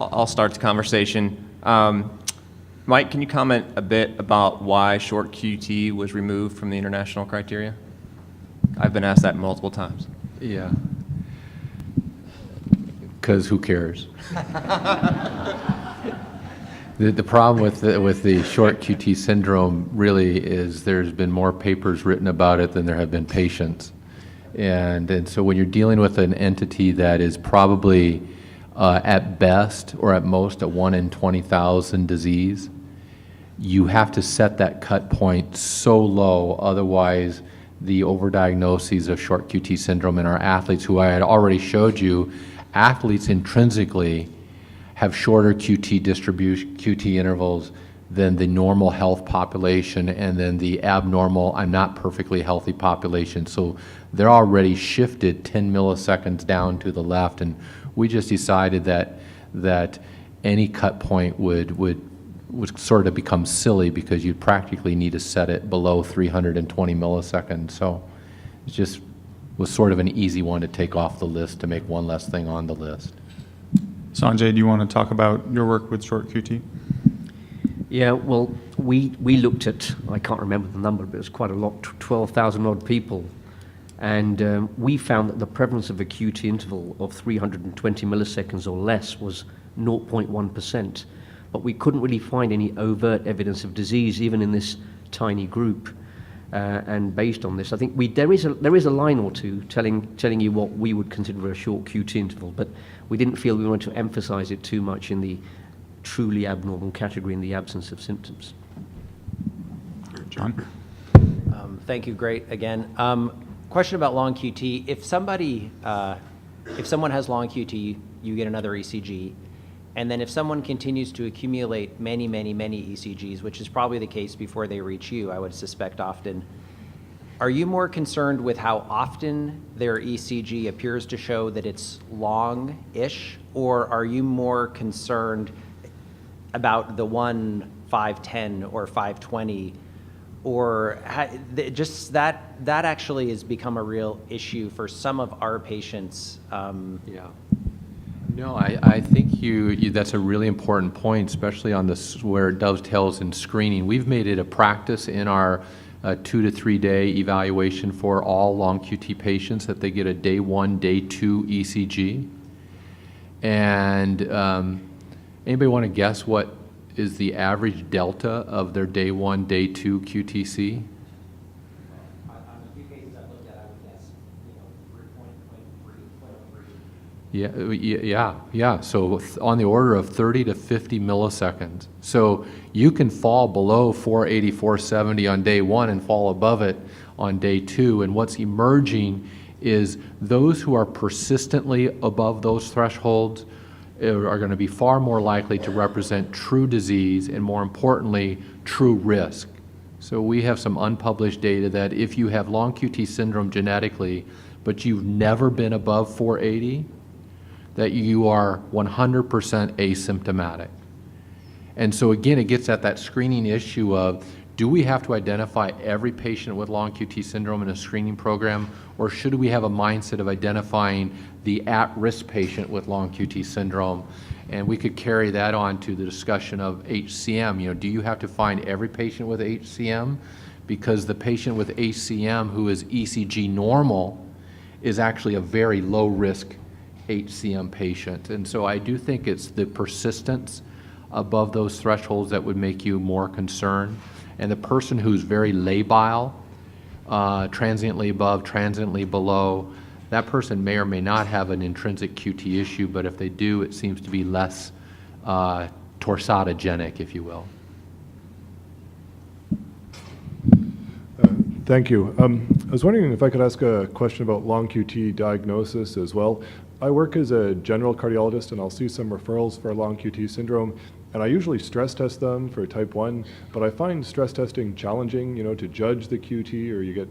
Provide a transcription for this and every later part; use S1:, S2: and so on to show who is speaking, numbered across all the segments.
S1: I'll start the conversation. Mike, can you comment a bit about why short QT was removed from the international criteria? I've been asked that multiple times.
S2: Yeah. Because who cares? The problem with the short QT syndrome really is there's been more papers written about it than there have been patients. And so when you're dealing with an entity that is probably at best or at most a 1 in 20,000 disease, you have to set that cut point so low, otherwise the overdiagnoses of short QT syndrome in our athletes, who I had already showed you, athletes intrinsically have shorter QT distribution, QT intervals than the normal health population and then the abnormal, I'm not perfectly healthy population. So they're already shifted 10 milliseconds down to the left, and we just decided that any cut point would sort of become silly because you'd practically need to set it below 320 milliseconds. So it just was sort of an easy one to take off the list to make one less thing on the list.
S3: Sanjay, do you want to talk about your work with short QT?
S4: Yeah, well, we looked at, I can't remember the number, but it was quite a lot, 12,000 odd people. And we found that the prevalence of a QT interval of 320 milliseconds or less was 0.1%. But we couldn't really find any overt evidence of disease, even in this tiny group. And based on this, I think there is a line or two telling you what we would consider a short QT interval, but we didn't feel we wanted to emphasize it too much in the truly abnormal category in the absence of symptoms.
S3: John?
S5: Thank you. Great. Again, question about long QT. If someone has long QT, you get another ECG. And then if someone continues to accumulate many ECGs, which is probably the case before they reach you, I would suspect often, are you more concerned with how often their ECG appears to show that it's long-ish, or are you more concerned about the 1, 510 or 520, or just that actually has become a real issue for some of our patients?
S2: Yeah. No, I think that's a really important point, especially on this where it dovetails in screening. We've made it a practice in our 2 to 3 day evaluation for all long QT patients that they get a day 1, day 2 ECG. And anybody want to guess what is the average delta of their day 1, day 2 QTC? Yeah. So on the order of 30 to 50 milliseconds. So you can fall below 480, 470 on day 1 and fall above it on day 2. And what's emerging is those who are persistently above those thresholds are going to be far more likely to represent true disease and, more importantly, true risk. So we have some unpublished data that if you have long QT syndrome genetically, but you've never been above 480, that you are 100% asymptomatic. And so again, it gets at that screening issue of, do we have to identify every patient with long QT syndrome in a screening program, or should we have a mindset of identifying the at-risk patient with long QT syndrome? And we could carry that on to the discussion of HCM. Do you have to find every patient with HCM? Because the patient with HCM who is ECG normal is actually a very low-risk HCM patient. And so I do think it's the persistence above those thresholds that would make you more concerned. And the person who's very labile, transiently above, transiently below, that person may or may not have an intrinsic QT issue, but if they do, it seems to be less torsadogenic, if you will.
S6: Thank you. I was wondering if I could ask a question about long QT diagnosis as well. I work as a general cardiologist, and I'll see some referrals for long QT syndrome, and I usually stress test them for type 1, but I find stress testing challenging, to judge the QT, or you get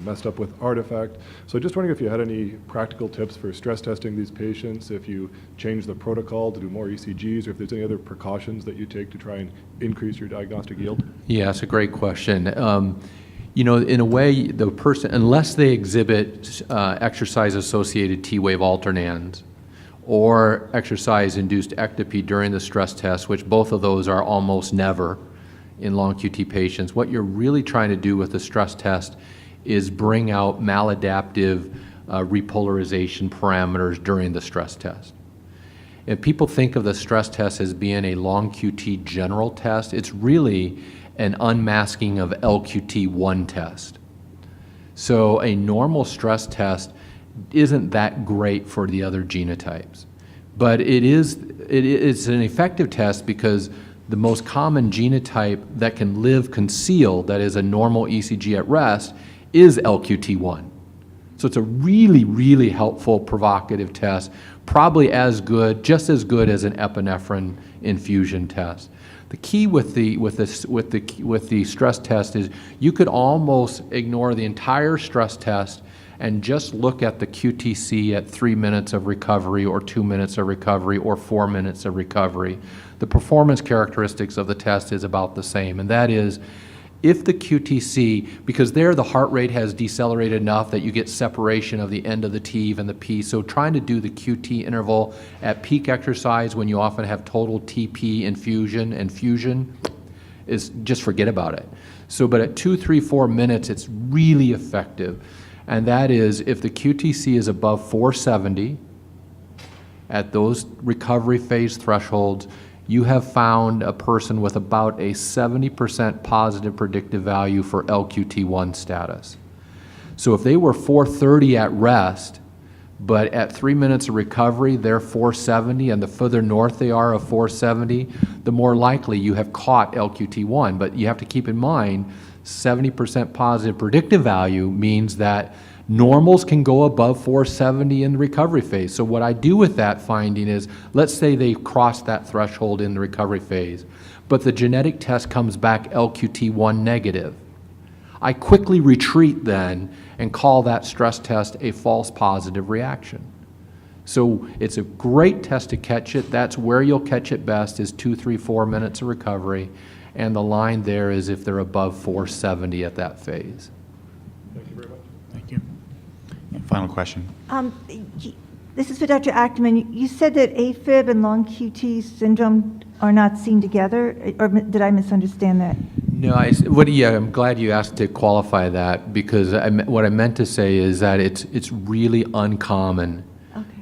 S6: messed up with artifact. So just wondering if you had any practical tips for stress testing these patients, if you change the protocol to do more ECGs, or if there's any other precautions that you take to try and increase your diagnostic yield?
S2: Yeah, that's a great question. In a way, the person, unless they exhibit exercise-associated T-wave alternans or exercise-induced ectopy during the stress test, which both of those are almost never in long QT patients, what you're really trying to do with the stress test is bring out maladaptive repolarization parameters during the stress test. If people think of the stress test as being a long QT general test, it's really an unmasking of LQT1 test. So a normal stress test isn't that great for the other genotypes. But it's an effective test because the most common genotype that can live concealed, that is a normal ECG at rest, is LQT1. So it's a really, really helpful provocative test, probably as good, just as good as an epinephrine infusion test. The key with the stress test is you could almost ignore the entire stress test and just look at the QTC at 3 minutes of recovery or 2 minutes of recovery or 4 minutes of recovery. The performance characteristics of the test is about the same, and that is if the QTC, because there the heart rate has decelerated enough that you get separation of the end of the TEV and the P, so trying to do the QT interval at peak exercise when you often have total TP infusion and fusion is just forget about it. So, but at 2, 3, 4 minutes, it's really effective. And that is if the QTC is above 470 at those recovery phase thresholds, you have found a person with about a 70% positive predictive value for LQT1 status. So if they were 430 at rest, but at 3 minutes of recovery, they're 470, and the further north they are of 470, the more likely you have caught LQT1. But you have to keep in mind, 70% positive predictive value means that normals can go above 470 in the recovery phase. So what I do with that finding is, let's say they cross that threshold in the recovery phase, but the genetic test comes back LQT1 negative. I quickly retreat then and call that stress test a false positive reaction. So it's a great test to catch it. That's where you'll catch it best is 2, 3, 4 minutes of recovery. And the line there is if they're above 470 at that phase.
S6: Thank you very much.
S3: Thank you. And final question.
S7: This is for Dr. Ackerman. You said that AFib and long QT syndrome are not seen together, or did I misunderstand that?
S2: No, I'm glad you asked to qualify that because what I meant to say is that it's really uncommon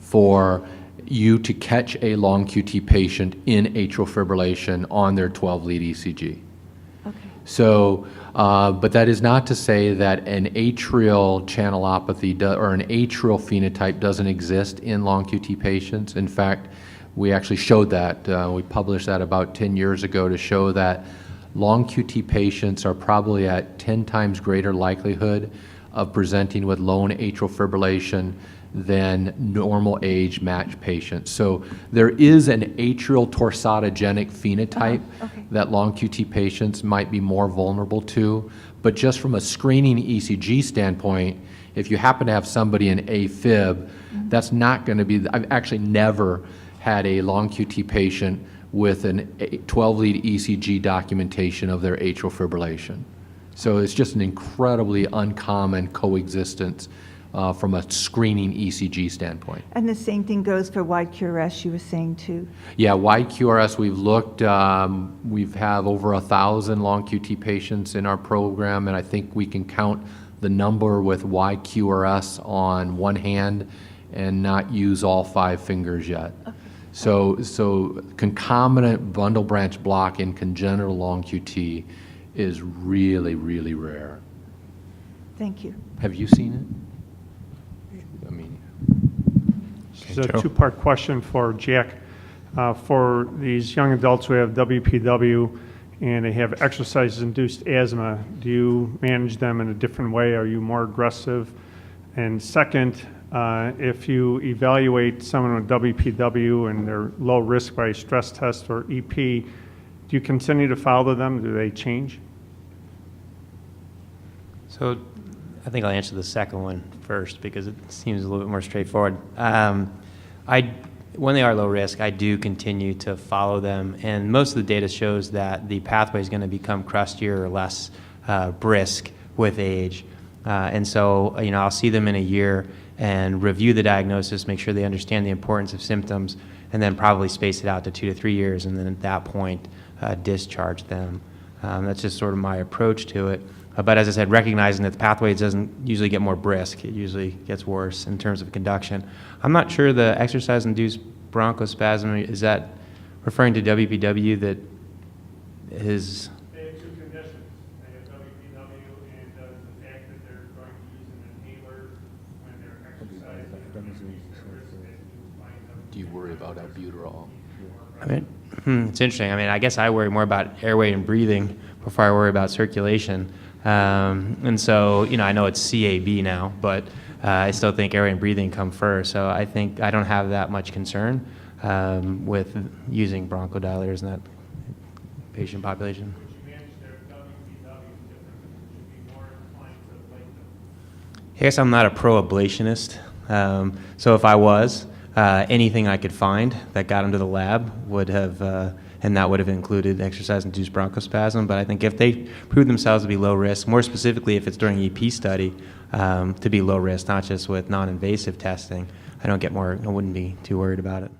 S2: for you to catch a long QT patient in atrial fibrillation on their 12-lead ECG.
S7: Okay.
S2: So, but that is not to say that an atrial channelopathy or an atrial phenotype doesn't exist in long QT patients. In fact, we actually showed that. We published that about 10 years ago to show that long QT patients are probably at 10 times greater likelihood of presenting with lone atrial fibrillation than normal age matched patients. So there is an atrial torsadogenic phenotype that long QT patients might be more vulnerable to, but just from a screening ECG standpoint, if you happen to have somebody in AFib, that's not going to be, I've actually never had a long QT patient with an 12-lead ECG documentation of their atrial fibrillation. So it's just an incredibly uncommon coexistence from a screening ECG standpoint.
S7: And the same thing goes for wide QRS, you were saying too.
S2: Yeah, wide QRS, we've looked, we've have over 1,000 long QT patients in our program, and I think we can count the number with wide QRS on one hand and not use all 5 fingers yet. Okay. So concomitant bundle branch block in congenital long QT is really, really rare.
S7: Thank you.
S2: Have you seen it? I mean,
S8: This is
S3: Joe.
S8: a two-part question for Jack. For these young adults who have WPW and they have exercise-induced asthma, do you manage them in a different way? Are you more aggressive? And second, if you evaluate someone with WPW and they're low risk by stress test or EP, do you continue to follow them? Do they change?
S5: So I think I'll answer the second one first because it seems a little bit more straightforward. When they are low risk, I do continue to follow them, and most of the data shows that the pathway is going to become crustier or less brisk with age. And so, I'll see them in a year, and review the diagnosis, make sure they understand the importance of symptoms, and then probably space it out to 2 to 3 years, and then at that point, discharge them. That's just sort of my approach to it. But as I said, recognizing that the pathway doesn't usually get more brisk, it usually gets worse in terms of conduction. I'm not sure the exercise-induced bronchospasm, is that referring to WPW that is...
S8: They have two conditions. They have WPW and the fact that they're going to use an inhaler when they're exercising.
S2: Do you worry about albuterol?
S5: I mean, it's interesting. I mean, I guess I worry more about airway and breathing before I worry about circulation. And so, you know, I know it's CAB now, but I still think airway and breathing come first. So I think I don't have that much concern with using bronchodilators in that patient population. I guess I'm not a pro-ablationist. So if I was, anything I could find that got into the lab would have, and that would have included exercise-induced bronchospasm. But I think if they prove themselves to be low risk, more specifically if it's during EP study, to be low risk, not just with non-invasive testing, I wouldn't be too worried about it.